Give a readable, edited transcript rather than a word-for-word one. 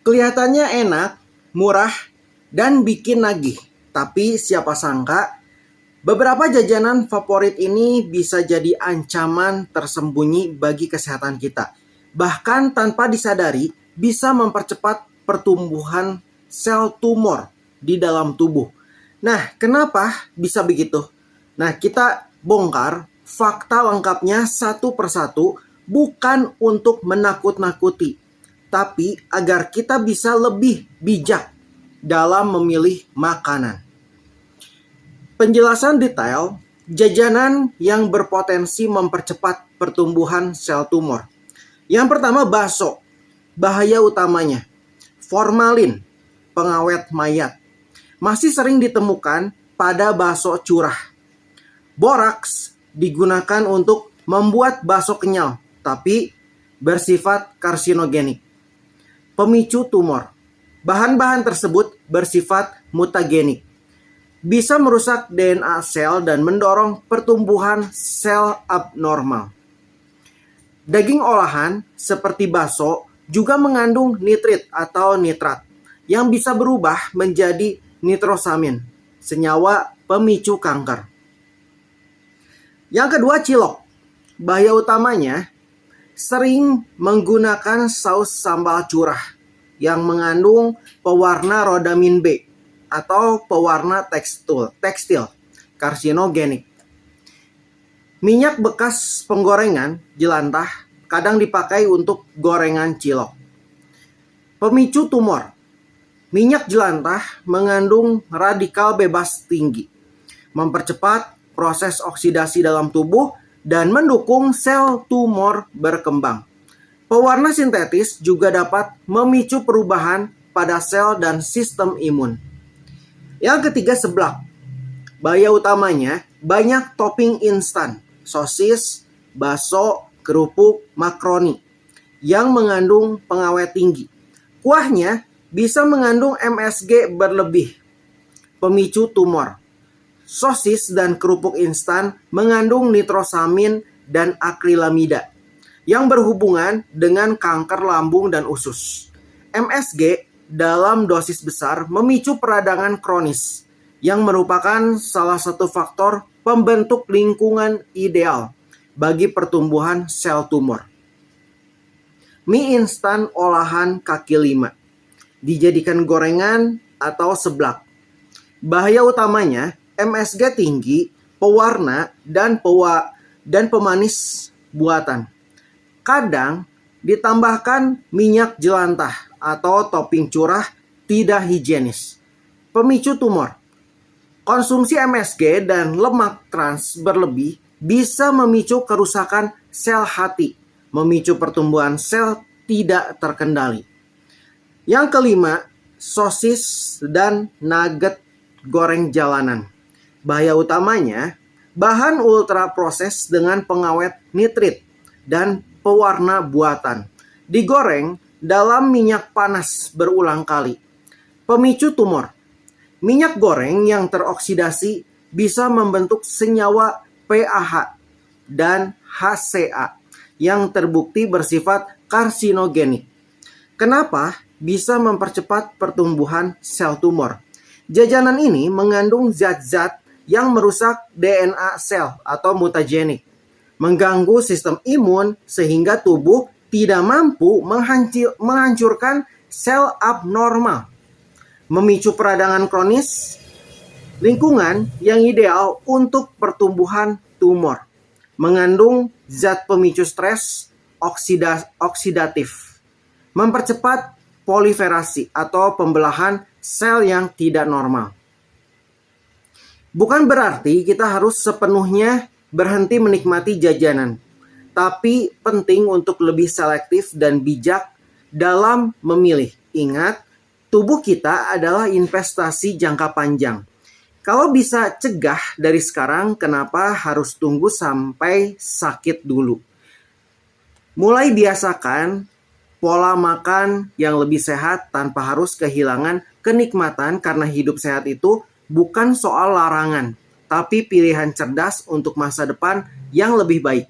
Kelihatannya enak, murah, dan bikin nagih. Tapi siapa sangka, beberapa jajanan favorit ini bisa jadi ancaman tersembunyi bagi kesehatan kita. Bahkan tanpa disadari, bisa mempercepat pertumbuhan sel tumor di dalam tubuh. Nah, kenapa bisa begitu? Nah, kita bongkar fakta lengkapnya satu persatu, bukan untuk menakut-nakuti, tapi agar kita bisa lebih bijak dalam memilih makanan. Penjelasan detail jajanan yang berpotensi mempercepat pertumbuhan sel tumor. Yang pertama, bakso. Bahaya utamanya, formalin, pengawet mayat. Masih sering ditemukan pada bakso curah. Boraks digunakan untuk membuat bakso kenyal, tapi bersifat karsinogenik. Pemicu tumor. Bahan-bahan tersebut bersifat mutagenik. Bisa merusak DNA sel dan mendorong pertumbuhan sel abnormal. Daging olahan seperti bakso juga mengandung nitrit atau nitrat yang bisa berubah menjadi nitrosamin, senyawa pemicu kanker. Yang kedua, cilok. Bahaya utamanya, sering menggunakan saus sambal curah yang mengandung pewarna rodamin B atau pewarna tekstil karsinogenik. Minyak bekas penggorengan jelantah kadang dipakai untuk gorengan cilok. Pemicu tumor. Minyak jelantah mengandung radikal bebas tinggi, mempercepat proses oksidasi dalam tubuh dan mendukung sel tumor berkembang. Pewarna sintetis juga dapat memicu perubahan pada sel dan sistem imun. Yang ketiga, seblak. Bahaya utamanya banyak topping instan, sosis, bakso, kerupuk, makaroni yang mengandung pengawet tinggi. Kuahnya bisa mengandung MSG berlebih, pemicu tumor. Sosis dan kerupuk instan mengandung nitrosamin dan akrilamida yang berhubungan dengan kanker lambung dan usus. MSG dalam dosis besar memicu peradangan kronis yang merupakan salah satu faktor pembentuk lingkungan ideal bagi pertumbuhan sel tumor. Mie instan olahan kaki lima dijadikan gorengan atau seblak. Bahaya utamanya MSG tinggi, pewarna, dan pemanis buatan. Kadang ditambahkan minyak jelantah atau topping curah tidak higienis. Pemicu tumor. Konsumsi MSG dan lemak trans berlebih bisa memicu kerusakan sel hati, memicu pertumbuhan sel tidak terkendali. Yang kelima, sosis dan nugget goreng jalanan. Bahaya utamanya, bahan ultra proses dengan pengawet nitrit dan pewarna buatan. Digoreng dalam minyak panas berulang kali. Pemicu tumor. Minyak goreng yang teroksidasi bisa membentuk senyawa PAH dan HCA yang terbukti bersifat karsinogenik. Kenapa bisa mempercepat pertumbuhan sel tumor? Jajanan ini mengandung zat-zat yang merusak DNA sel atau mutagenik, mengganggu sistem imun sehingga tubuh tidak mampu menghancurkan sel abnormal, memicu peradangan kronis, lingkungan yang ideal untuk pertumbuhan tumor, mengandung zat pemicu stres oksidatif, mempercepat proliferasi atau pembelahan sel yang tidak normal. Bukan berarti kita harus sepenuhnya berhenti menikmati jajanan, tapi penting untuk lebih selektif dan bijak dalam memilih. Ingat, tubuh kita adalah investasi jangka panjang. Kalau bisa cegah dari sekarang, kenapa harus tunggu sampai sakit dulu? Mulai biasakan pola makan yang lebih sehat tanpa harus kehilangan kenikmatan, karena hidup sehat itu bukan soal larangan, tapi pilihan cerdas untuk masa depan yang lebih baik.